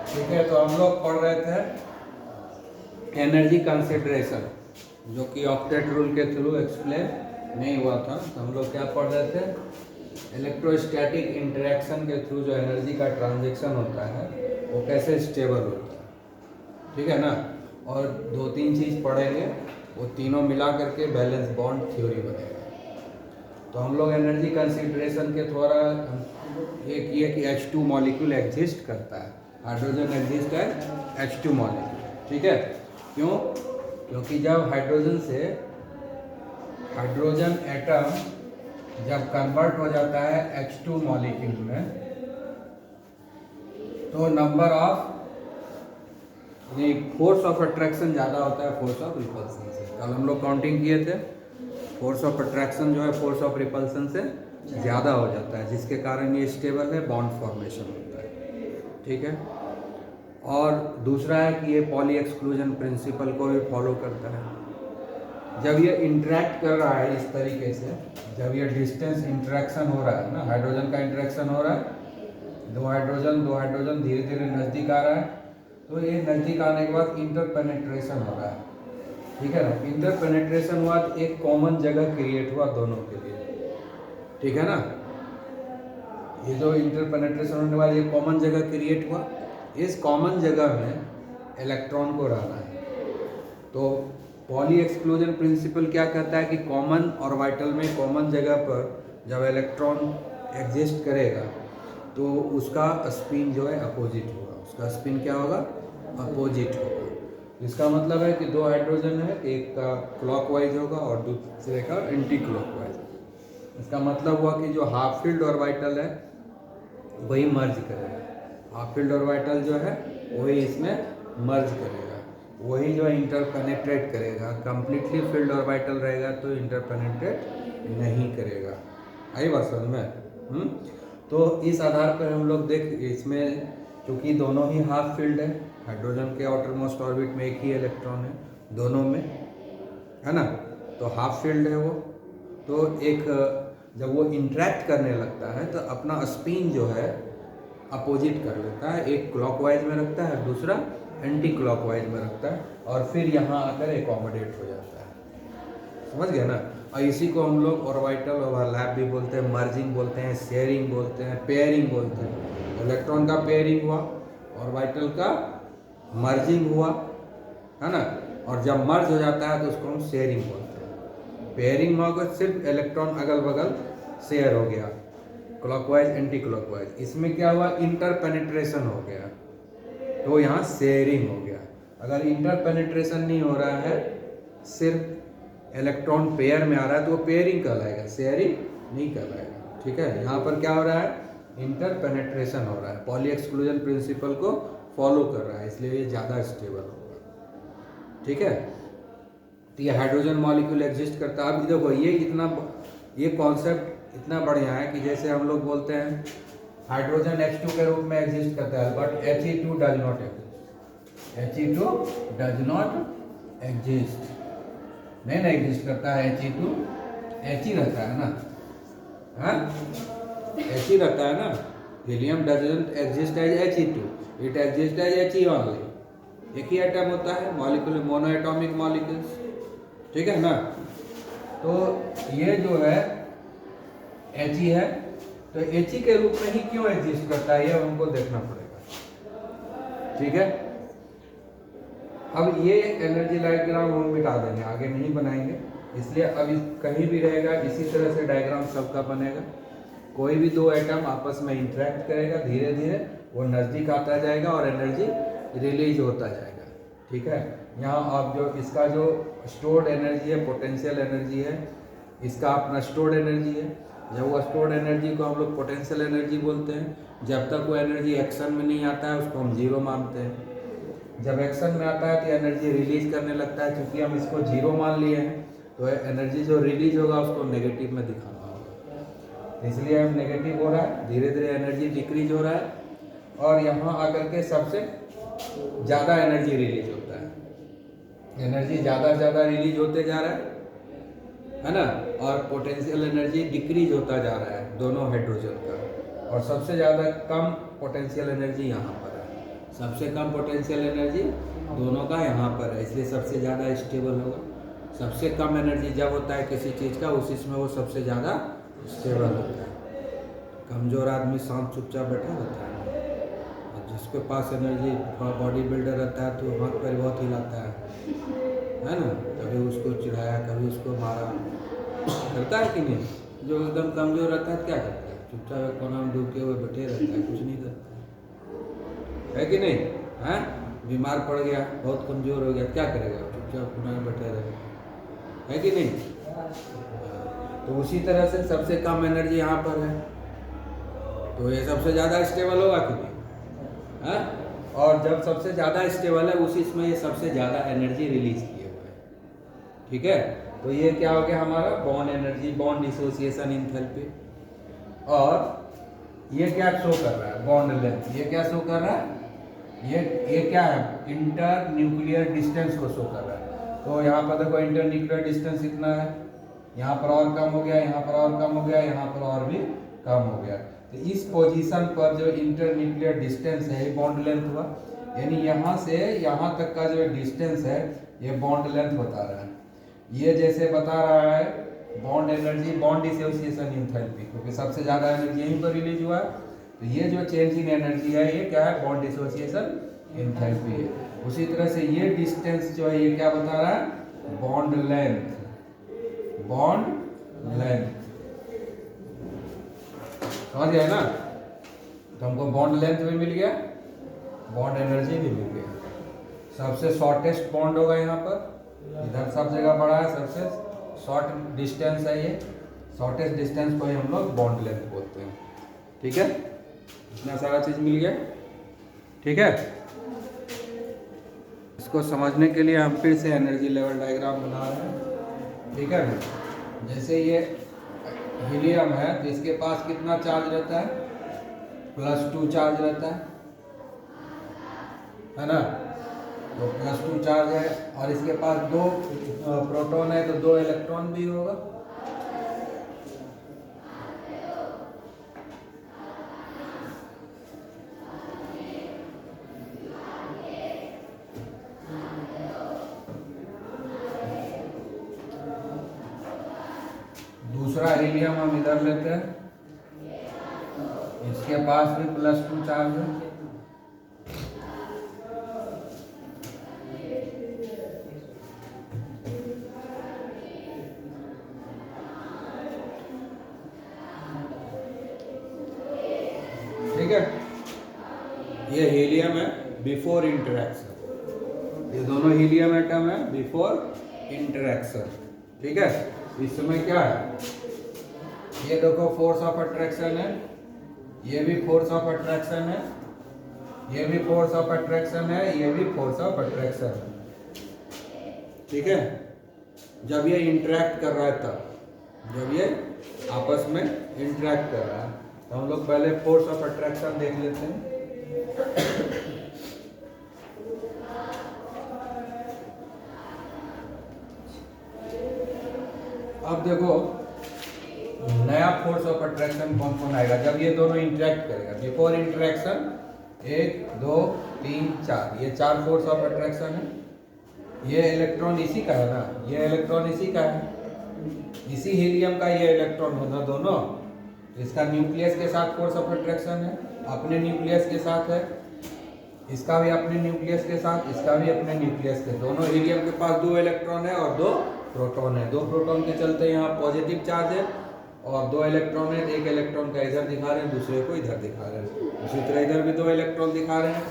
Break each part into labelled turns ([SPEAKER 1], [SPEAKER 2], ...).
[SPEAKER 1] ठीक है, तो हम लोग पढ़ रहे थे एनर्जी कंसिडरेशन, जो कि ऑक्टेट रूल के थ्रू एक्सप्लेन नहीं हुआ था। तो हम लोग क्या पढ़ रहे थे, इलेक्ट्रोस्टैटिक इंटरेक्शन के थ्रू जो एनर्जी का ट्रांजेक्शन होता है वो कैसे स्टेबल होता है, ठीक है ना। और 2-3 चीज़ पढ़ेंगे, वो तीनों मिला करके बैलेंस बॉन्ड थ्योरी बनेगा। तो हम लोग एनर्जी कंसिडरेशन के द्वारा एक ये कि H2 मॉलिक्यूल एग्जिस्ट करता है, हाइड्रोजन एग्जिस्ट है H2 मॉलिक्यूल, ठीक है। क्यों? क्योंकि जब हाइड्रोजन से हाइड्रोजन एटम जब कन्वर्ट हो जाता है H2 मॉलिक्यूल में, तो number of force of attraction ज़्यादा होता है फोर्स ऑफ रिपल्सन से। कल हम लोग काउंटिंग किए थे, फोर्स ऑफ अट्रैक्शन जो है फोर्स ऑफ रिपल्सन से ज़्यादा हो जाता है, जिसके कारण ये स्टेबल है, बॉन्ड फॉर्मेशन होता है, ठीक है। और दूसरा है कि ये पॉली एक्सक्लूजन प्रिंसिपल को भी फॉलो करता है। जब ये इंटरेक्ट कर रहा है इस तरीके से, जब ये डिस्टेंस इंटरेक्शन हो रहा है ना, हाइड्रोजन का इंटरेक्शन हो रहा है, दो हाइड्रोजन धीरे धीरे नज़दीक आ रहा है, तो ये नज़दीक आने के बाद इंटरपेनेट्रेशन हो रहा है, ठीक है ना। इंटरपेनेट्रेशन हुआ तो एक कॉमन जगह क्रिएट हुआ दोनों के लिए, ठीक है ना। ये जो इंटरपेनेट्रेशन होने वाली ये कॉमन जगह क्रिएट हुआ, इस कॉमन जगह में इलेक्ट्रॉन को रहना है। तो पॉली एक्सक्लूजन प्रिंसिपल क्या कहता है कि कॉमन ऑर्बिटल में कॉमन जगह पर जब इलेक्ट्रॉन एग्जिस्ट करेगा तो उसका स्पिन जो है अपोजिट होगा, उसका स्पिन क्या होगा, अपोजिट होगा। इसका मतलब है कि दो हाइड्रोजन है, एक का क्लॉकवाइज होगा और दूसरे का एंटी क्लॉकवाइज। इसका मतलब हुआ कि जो हाफ फील्ड ऑर्बिटल है वही मर्ज करेगा, हाफ फील्ड ऑर्बिटल जो है वही इसमें मर्ज करेगा, वही जो इंटरपेनेट्रेट करेगा। कंप्लीटली फील्ड ऑर्बिटल रहेगा तो इंटरपेनेट्रेट नहीं करेगा। आई बात समझ में? तो इस आधार पर हम लोग देख, इसमें क्योंकि दोनों ही हाफ फील्ड है, हाइड्रोजन के आउटर मोस्ट ऑर्बिट में एक ही इलेक्ट्रॉन है दोनों में, है ना, तो हाफ फील्ड है वो। तो एक जब वो इंटरेक्ट करने लगता है तो अपना स्पिन जो है अपोजिट कर लेता है, एक क्लॉकवाइज में रखता है, दूसरा एंटी क्लॉकवाइज में रखता है, और फिर यहाँ आकर एकोमोडेट हो जाता है। समझ गए ना। और इसी को हम लोग ऑर्बिटल ओवरलैप भी बोलते हैं, मर्जिंग बोलते हैं, शेयरिंग बोलते हैं, पेयरिंग बोलते हैं। इलेक्ट्रॉन का पेयरिंग हुआ, ऑर्बिटल का मर्जिंग हुआ, है ना। और जब मर्ज हो जाता है तो उसको हम शेयरिंग बोलते हैं। पेयरिंग में होगा सिर्फ इलेक्ट्रॉन अगल बगल शेयर हो गया, क्लॉकवाइज एंटी क्लॉकवाइज। इसमें क्या हुआ, इंटरपेनिट्रेशन हो गया, तो यहाँ शेयरिंग हो गया। अगर इंटरपेनिट्रेशन नहीं हो रहा है, सिर्फ इलेक्ट्रॉन पेयर में आ रहा है, तो वो पेयरिंग कहलाएगा, शेयरिंग नहीं कहलाएगा, ठीक है। यहाँ पर क्या हो रहा है, इंटरपेनिट्रेशन हो रहा है, पॉली एक्सक्लूजन प्रिंसिपल को फॉलो कर रहा है, इसलिए ये ज़्यादा स्टेबल होगा, ठीक है। तो ये हाइड्रोजन मॉलिक्यूल एग्जिस्ट करता है। अब देखो ये कॉन्सेप्ट इतना बढ़िया है कि जैसे हम लोग बोलते हैं हाइड्रोजन H2 के रूप में एग्जिस्ट करता है, but He2 does not exist, He2 does not exist, नहीं ना एग्जिस्ट करता है। He2 H ही रहता है ना, हाँ H ही रहता है ना। Helium doesn't exist as He2, it exist as He only. एक ही एटम होता है, मॉलिक्यूल मोनो एटॉमिक मॉलिक्यूल्स, ठीक है ना। तो ये जो है He है, तो He के रूप में ही क्यों एग्जिस्ट करता है, ये हमको देखना पड़ेगा, ठीक है। अब ये एनर्जी डायग्राम हम मिटा देंगे, आगे नहीं बनाएंगे, इसलिए अब कहीं भी रहेगा इसी तरह से डायग्राम सबका बनेगा। कोई भी दो एटम आपस में इंटरेक्ट करेगा, धीरे धीरे वो नज़दीक आता जाएगा और एनर्जी रिलीज होता जाएगा, ठीक है। यहाँ आप जो इसका जो स्टोर्ड एनर्जी है, पोटेंशियल एनर्जी है, इसका अपना स्टोर्ड एनर्जी है। जब वो स्टोर्ड एनर्जी को हम लोग पोटेंशियल एनर्जी बोलते हैं। जब तक वो एनर्जी एक्शन में नहीं आता है उसको हम जीरो मानते हैं। जब एक्शन में आता है तो एनर्जी रिलीज करने लगता है, क्योंकि हम इसको जीरो मान लिए हैं, तो एनर्जी जो रिलीज होगा उसको नेगेटिव में दिखाना होगा, इसलिए हम नेगेटिव हो रहा है, धीरे धीरे एनर्जी डिक्रीज हो रहा है, और यहाँ आकर के सबसे ज़्यादा एनर्जी रिलीज होता है। एनर्जी ज़्यादा से ज़्यादा रिलीज होते जा रहा है ना, और पोटेंशियल एनर्जी डिक्रीज होता जा रहा है दोनों हाइड्रोजन का, और सबसे ज़्यादा कम पोटेंशियल एनर्जी यहाँ पर है, सबसे कम पोटेंशियल एनर्जी दोनों का यहाँ पर है, इसलिए सबसे ज़्यादा स्टेबल होगा। सबसे कम एनर्जी जब होता है किसी चीज़ का, उसी में वो सबसे ज़्यादा स्टेबल होता है। कमज़ोर आदमी शांत चुपचाप बैठा रहता है, और जिसके पास एनर्जी बॉडी बिल्डर रहता है तो हाथ पैर बहुत हिलाता है ना। कभी उसको चिढ़ाया, कभी उसको मारा, करता है कि नहीं। जो एकदम कमज़ोर रहता है क्या करता है, चुपचाप कोना में डूब के हुए बैठे रहता है, कुछ नहीं करता है कि नहीं। हैं, बीमार पड़ गया, बहुत कमज़ोर हो गया, क्या करेगा, चुपचाप कोना में बैठे रहेगा, है कि नहीं। तो उसी तरह से सबसे कम एनर्जी यहाँ पर है, तो ये सबसे ज़्यादा स्टेबल होगा कि नहीं, है। और जब सबसे ज़्यादा स्टेबल है, उसी इसमें ये सबसे ज़्यादा एनर्जी रिलीज किए हुए है। ठीक है, तो ये क्या हो गया हमारा bond energy, bond dissociation enthalpy. और ये क्या शो कर रहा है, बॉन्ड लेंथ, ये क्या शो कर रहा है, ये क्या है, इंटर न्यूक्लियर डिस्टेंस को शो कर रहा है। तो यहाँ पर देखो इंटर न्यूक्लियर डिस्टेंस इतना है, यहाँ पर और कम हो गया, यहाँ पर और कम हो गया, यहाँ पर और भी कम हो गया। तो इस पोजीशन पर जो इंटर न्यूक्लियर डिस्टेंस है, ये बॉन्ड लेंथ हुआ, यानी यहाँ से यहाँ तक का जो डिस्टेंस है, ये बॉन्ड लेंथ बता रहा है। ये जैसे बता रहा है bond energy, bond dissociation enthalpy, क्योंकि सबसे ज़्यादा एनर्जी यहीं पर रिलीज हुआ है। तो ये जो चेंज इन एनर्जी है, ये क्या है, बॉन्ड डिसोसिएशन एंथैल्पी है। उसी तरह से ये डिस्टेंस जो है, ये क्या बता रहा है, बॉन्ड लेंथ, बॉन्ड लेंथ, समझ गया ना। तो हमको बॉन्ड लेंथ भी मिल गया, बॉन्ड एनर्जी भी मिल गया। सबसे शॉर्टेस्ट बॉन्ड होगा यहाँ पर, इधर सब जगह बड़ा है, सबसे शॉर्ट डिस्टेंस है ये, शॉर्टेस्ट डिस्टेंस को ही हम लोग बॉन्ड लेंथ बोलते हैं। ठीक है, इतना सारा चीज़ मिल गया। ठीक है, इसको समझने के लिए हम फिर से एनर्जी लेवल डायग्राम बना रहे हैं। ठीक है ना, जैसे ये हीलियम है, तो इसके पास कितना चार्ज रहता है, +2 चार्ज रहता है ना। तो +2 चार्ज है, और इसके पास 2 प्रोटॉन है, तो 2 इलेक्ट्रॉन भी होगा। दूसरा हीलियम हम इधर लेते हैं, इसके पास भी +2 चार्ज है। ठीक है, ये हीलियम है बिफोर इंटरेक्शन, ये दोनों हीलियम एटम है बिफोर इंटरेक्शन। ठीक है, इस समय क्या है, ये देखो फोर्स ऑफ अट्रैक्शन है, ये भी फोर्स ऑफ अट्रैक्शन है, ये भी फोर्स ऑफ अट्रैक्शन है, ये भी फोर्स ऑफ अट्रैक्शन है। ठीक है, जब ये इंटरेक्ट कर रहा है, तब जब ये आपस में इंटरेक्ट कर रहा है, तो हम लोग पहले फोर्स ऑफ अट्रैक्शन देख लेते हैं। अब देखो नया फोर्स ऑफ अट्रैक्शन कौन कौन आएगा, जब ये दोनों इंटरेक्ट करेगा। बिफोर इंटरेक्शन 1 2 3 4, ये 4 फोर्स ऑफ अट्रैक्शन है। ये इलेक्ट्रॉन इसी का है ना, ये इलेक्ट्रॉन इसी का है, इसी हीलियम का ये इलेक्ट्रॉन होगा दोनों। इसका न्यूक्लियस के साथ फोर्स ऑफ अट्रैक्शन है, अपने न्यूक्लियस के साथ है, इसका भी अपने न्यूक्लियस के साथ, इसका भी अपने न्यूक्लियस के। दोनों हीलियम के पास 2 इलेक्ट्रॉन है और 2 प्रोटॉन है। 2 प्रोटॉन के चलते यहाँ पॉजिटिव चार्ज है, और 2 इलेक्ट्रॉन है, एक इलेक्ट्रॉन का इधर दिखा रहे हैं, दूसरे को इधर दिखा रहे हैं। उसी तरह इधर भी 2 इलेक्ट्रॉन दिखा रहे हैं,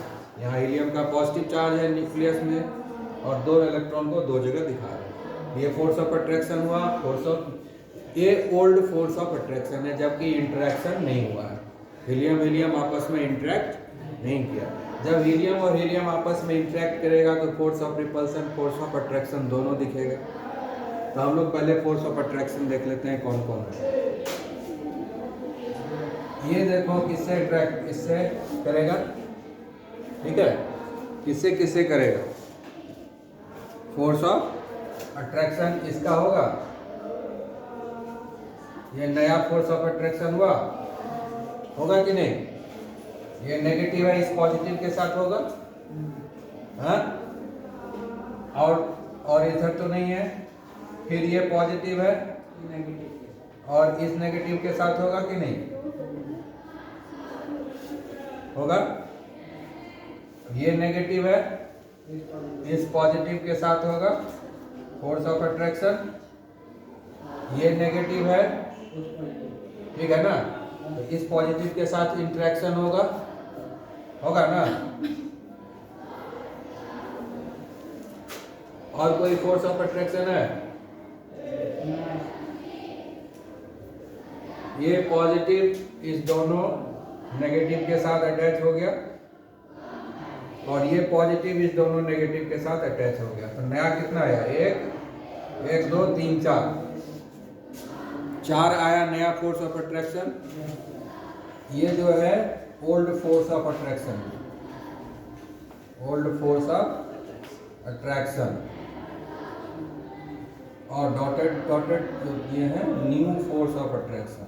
[SPEAKER 1] यहाँ हीलियम का पॉजिटिव चार्ज है न्यूक्लियस में, और 2 इलेक्ट्रॉन को 2 जगह दिखा रहे हैं। ये फोर्स ऑफ अट्रैक्शन हुआ, ये ओल्ड फोर्स ऑफ अट्रैक्शन है, जबकि इंटरेक्शन नहीं हुआ है। हीलियम आपस में इंटरेक्ट नहीं किया। जब हीलियम और हीलियम आपस में इंटरेक्ट करेगा तो force of repulsion, force of attraction दोनों दिखेगा। तो हम लोग पहले फोर्स ऑफ अट्रैक्शन देख लेते हैं कौन कौन है। ये देखो किससे अट्रैक्ट, किससे करेगा, ठीक है, किससे किससे करेगा, फोर्स ऑफ अट्रैक्शन इसका होगा। ये नया फोर्स ऑफ अट्रैक्शन हुआ, होगा कि नहीं, ये नेगेटिव है, इस पॉजिटिव के साथ होगा, हाँ, और इधर तो नहीं है, फिर ये पॉजिटिव है और इस नेगेटिव के साथ होगा कि नहीं होगा, ये नेगेटिव है, इस पॉजिटिव के साथ होगा फोर्स ऑफ अट्रैक्शन, ये नेगेटिव है, ठीक है ना, तो इस पॉजिटिव के साथ इंटरेक्शन होगा, होगा ना। और कोई फोर्स ऑफ अट्रैक्शन है, ये पॉजिटिव इस दोनों नेगेटिव के साथ अटैच हो गया और ये पॉजिटिव इस दोनों नेगेटिव के साथ अटैच हो गया, तो नया कितना आया, एक दो तीन चार आया नया फोर्स ऑफ अट्रैक्शन। ये जो है old force of attraction, old force of attraction, और डॉटेड ये है new force of attraction.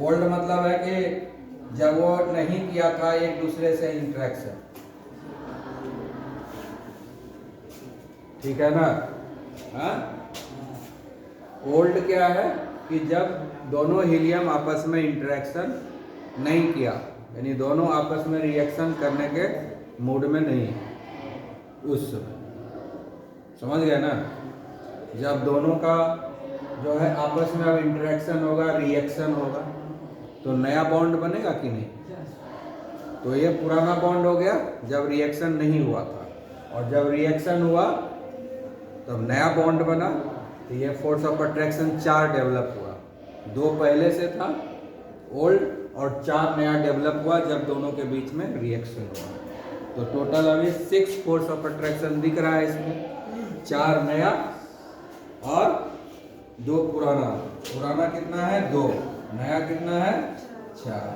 [SPEAKER 1] Old मतलब है कि जब वो नहीं किया था एक दूसरे से इंटरेक्शन, ठीक है ना, हाँ। ओल्ड क्या है कि जब दोनों हीलियम आपस में इंटरेक्शन नहीं किया, यानी दोनों आपस में रिएक्शन करने के मूड में नहीं, उस समय समझ गए ना, जब दोनों का जो है आपस में अब इंटरेक्शन होगा, रिएक्शन होगा, तो नया बॉन्ड बनेगा कि नहीं। तो ये पुराना बॉन्ड हो गया जब रिएक्शन नहीं हुआ था, और जब रिएक्शन हुआ तब नया बॉन्ड बना, तो ये फोर्स ऑफ अट्रैक्शन 4 डेवलप हुआ, 2 पहले से था ओल्ड और 4 नया डेवलप हुआ जब दोनों के बीच में रिएक्शन हुआ। तो टोटल अभी 6 फोर्स ऑफ अट्रैक्शन दिख रहा है इसमें, 4 नया और 2 पुराना। पुराना कितना है 2, नया कितना है 4,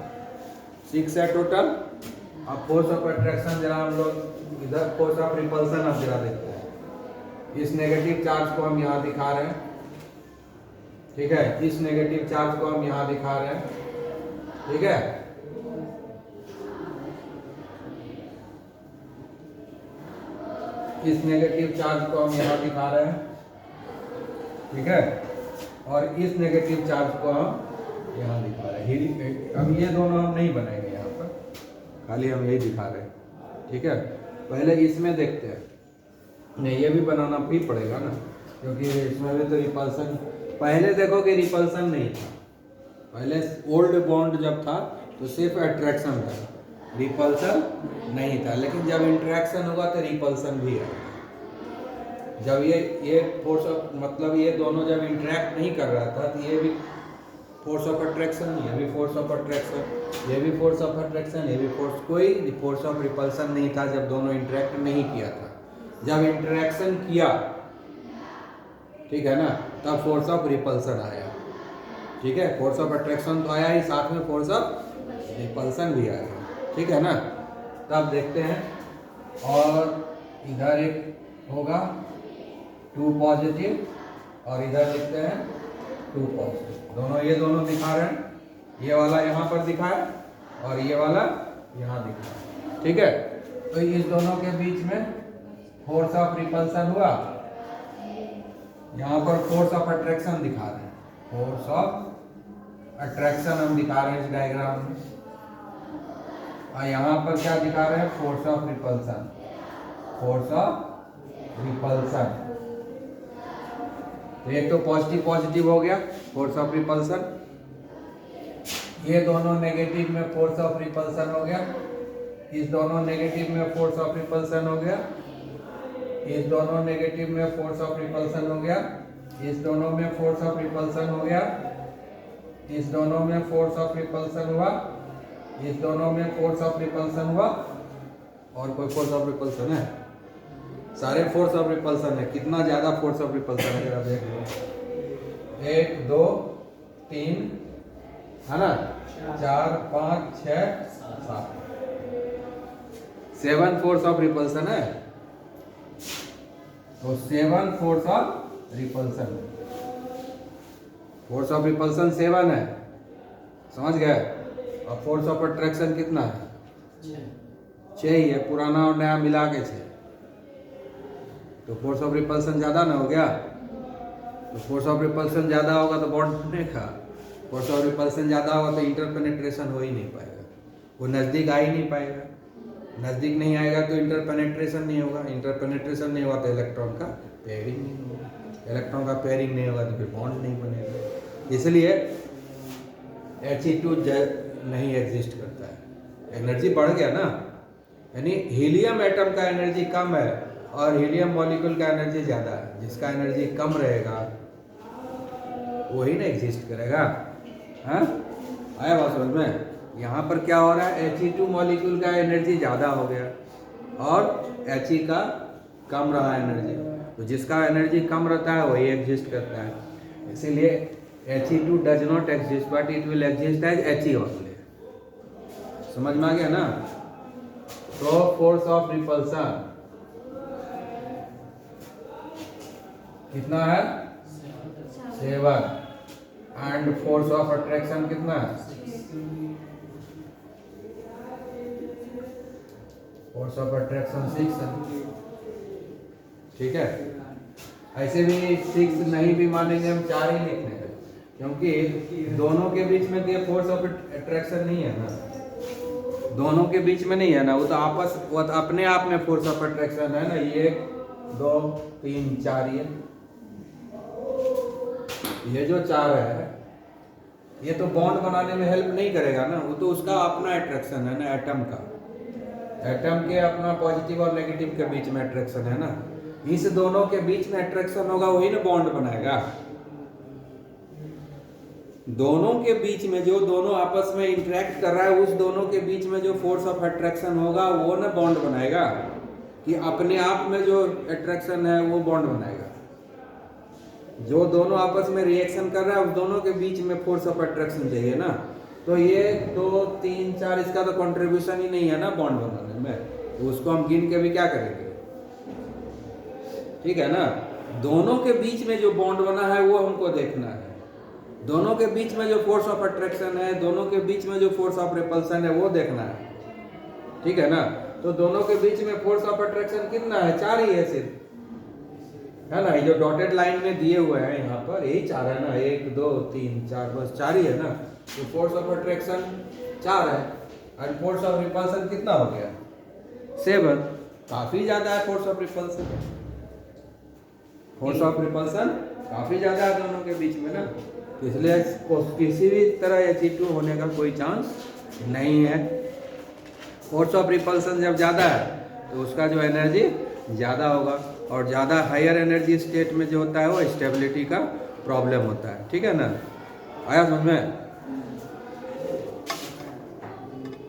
[SPEAKER 1] 6 है टोटल। अब फोर्स ऑफ अट्रैक्शन जरा हम लोग इधर फोर्स ऑफ रिपल्सन अब जरा देखते हैं। इस नेगेटिव चार्ज को हम यहाँ दिखा रहे हैं, ठीक है, इस नेगेटिव चार्ज को हम यहाँ दिखा रहे हैं, ठीक है। इस नेगेटिव चार्ज को हम यहाँ दिखा रहे हैं, ठीक है, और इस नेगेटिव चार्ज को हम यहाँ दिखा रहे हैं। अब ये दोनों हम नहीं बनाएंगे यहाँ पर, खाली हम यही दिखा रहे हैं, ठीक है। पहले इसमें देखते हैं, नहीं ये भी बनाना भी पड़ेगा ना, क्योंकि इसमें भी तो रिपल्सन, पहले देखो कि रिपल्सन नहीं था, पहले ओल्ड बॉन्ड जब था तो सिर्फ अट्रैक्शन था, रिपल्सन नहीं था, लेकिन जब इंटरेक्शन होगा तो रिपल्सन भी है। जब ये फोर्स ऑफ मतलब ये दोनों जब इंटरेक्ट नहीं कर रहा था तो ये भी फोर्स ऑफ अट्रैक्शन, ये भी फोर्स ऑफ अट्रैक्शन, ये भी फोर्स ऑफ अट्रैक्शन, ये भी फोर्स, कोई फोर्स ऑफ रिपल्सन नहीं था जब दोनों इंटरेक्ट नहीं किया था। जब इंटरेक्शन किया, ठीक है ना, तब फोर्स ऑफ रिपल्सन आया, ठीक है। फोर्स ऑफ अट्रैक्शन तो आया ही, साथ में फोर्स ऑफ रिपल्सन भी आया, ठीक है ना। तब देखते हैं, और इधर एक होगा 2 पॉजिटिव और इधर लिखते हैं 2 पॉजिटिव, दोनों ये दोनों दिखा रहे हैं, ये वाला यहाँ पर दिखा है और ये वाला यहाँ दिखा है, ठीक है। तो इस दोनों के बीच में फोर्स ऑफ रिपल्सन हुआ, यहाँ पर फोर्स ऑफ अट्रैक्शन दिखा रहे हैं, फोर्स ऑफ अट्रैक्शन हम दिखा रहे हैं इस डायग्राम में, और यहाँ पर क्या दिखा रहे हैं, force of repulsion, force of repulsion. तो एक तो पॉजिटिव पॉजिटिव हो गया फोर्स ऑफ रिपल्सन, ये दोनों नेगेटिव में फोर्स ऑफ रिपल्सन हो गया, इस दोनों नेगेटिव में फोर्स ऑफ रिपल्सन हो गया, इस दोनों नेगेटिव में फोर्स ऑफ रिपल्सन हो गया, इस दोनों में फोर्स ऑफ रिपल्सन हो गया, इस दोनों में फोर्स ऑफ रिपल्सन हुआ, इस दोनों में फोर्स ऑफ रिपल्सन हुआ, और कोई फोर्स ऑफ रिपल्सन है, सारे फोर्स ऑफ रिपल्सन है। कितना ज्यादा फोर्स ऑफ रिपल्सन है जरा देख लो, 1 2 3 है ना, 4 5 6 7 फोर्स ऑफ रिपल्सन है। तो 7 force of repulsion, force of repulsion 7 है, समझ गए। और फोर्स ऑफ अट्रैक्शन कितना है? 6 ही है, पुराना और नया मिला के 6। तो फोर्स ऑफ रिपल्सन ज़्यादा ना हो गया। तो फोर्स ऑफ रिपल्सन ज़्यादा होगा तो बॉन्ड बनेगा, फोर्स ऑफ रिपल्सन ज़्यादा होगा तो इंटरपेनेट्रेशन हो ही नहीं पाएगा, वो नज़दीक आ ही नहीं पाएगा। नज़दीक नहीं आएगा तो इंटरपेनेट्रेशन नहीं होगा, इंटरपेनेट्रेशन नहीं होगा तो इलेक्ट्रॉन का पेयरिंग नहीं होगा, इलेक्ट्रॉन का पेयरिंग नहीं होगा तो फिर बॉन्ड नहीं बनेगा। इसलिए He2 नहीं एग्जिस्ट करता है। एनर्जी बढ़ गया ना, यानी हीलियम एटम का एनर्जी कम है और हीलियम मॉलिक्यूल का एनर्जी ज़्यादा है। जिसका एनर्जी कम रहेगा वही ना एग्जिस्ट करेगा। हाँ, आया बात समझ में। यहाँ पर क्या हो रहा है, He2 मॉलिक्यूल का एनर्जी ज़्यादा हो गया और He का कम रहा एनर्जी। तो जिसका एनर्जी कम रहता है वही एग्जिस्ट करता है। इसीलिए He2 does not exist but it will exist as He only. समझ में आ गया ना। तो फोर्स ऑफ रिपल्सन कितना है? 7। एंड फोर्स ऑफ अट्रैक्शन कितना है? फोर्स ऑफ अट्रैक्शन 6 है। ठीक है, ऐसे भी 6 नहीं भी मानेंगे हम, 4 ही लिखने हैं, क्योंकि दोनों के बीच में ये फोर्स ऑफ अट्रैक्शन नहीं है ना, दोनों के बीच में नहीं है ना, वो तो अपने आप में फोर्स ऑफ अट्रैक्शन है ना। 1 2 3 4 ये जो 4 है ये तो बॉन्ड बनाने में हेल्प नहीं करेगा ना, वो तो उसका अपना अट्रैक्शन है ना, एटम का, एटम के अपना पॉजिटिव और नेगेटिव के बीच में अट्रैक्शन है ना। इस दोनों के बीच में अट्रैक्शन होगा वही ना बॉन्ड बनाएगा। दोनों के बीच में जो दोनों आपस में इंटरेक्ट कर रहा है उस दोनों के बीच में जो फोर्स ऑफ अट्रैक्शन होगा वो ना बॉन्ड बनाएगा, कि अपने आप में जो अट्रैक्शन है वो बॉन्ड बनाएगा। जो दोनों आपस में रिएक्शन कर रहा है उस दोनों के बीच में फोर्स ऑफ अट्रैक्शन चाहिए ना। तो 1 2 3 4 इसका तो कंट्रीब्यूशन ही नहीं है ना बॉन्ड बनाने में, तो उसको हम गिन के भी क्या करेंगे। ठीक है ना, दोनों के बीच में जो बॉन्ड बना है वो हमको देखना है, दोनों के बीच में जो फोर्स ऑफ अट्रैक्शन है, दोनों के बीच में जो फोर्स ऑफ रिपल्सन है वो देखना है। ठीक है ना। तो दोनों के बीच में फोर्स ऑफ अट्रैक्शन कितना है? 4 ही है सिर्फ, है ना। ये जो डॉटेड लाइन में दिए हुए हैं यहाँ पर यही 4 है ना, 1 2 3 4, बस 4 ही है ना। तो फोर्स ऑफ अट्रैक्शन 4 है और फोर्स ऑफ रिपल्सन कितना हो गया? 7। काफी ज्यादा है force of repulsion, force of repulsion काफी ज्यादा है दोनों के बीच में ना। इसलिए किसी भी तरह He2 होने का कोई चांस नहीं है। फोर्स ऑफ रिपल्सन जब ज़्यादा है तो उसका जो एनर्जी ज़्यादा होगा और ज़्यादा हायर एनर्जी स्टेट में जो होता है वो स्टेबिलिटी का प्रॉब्लम होता है। ठीक है ना, आया समझ में।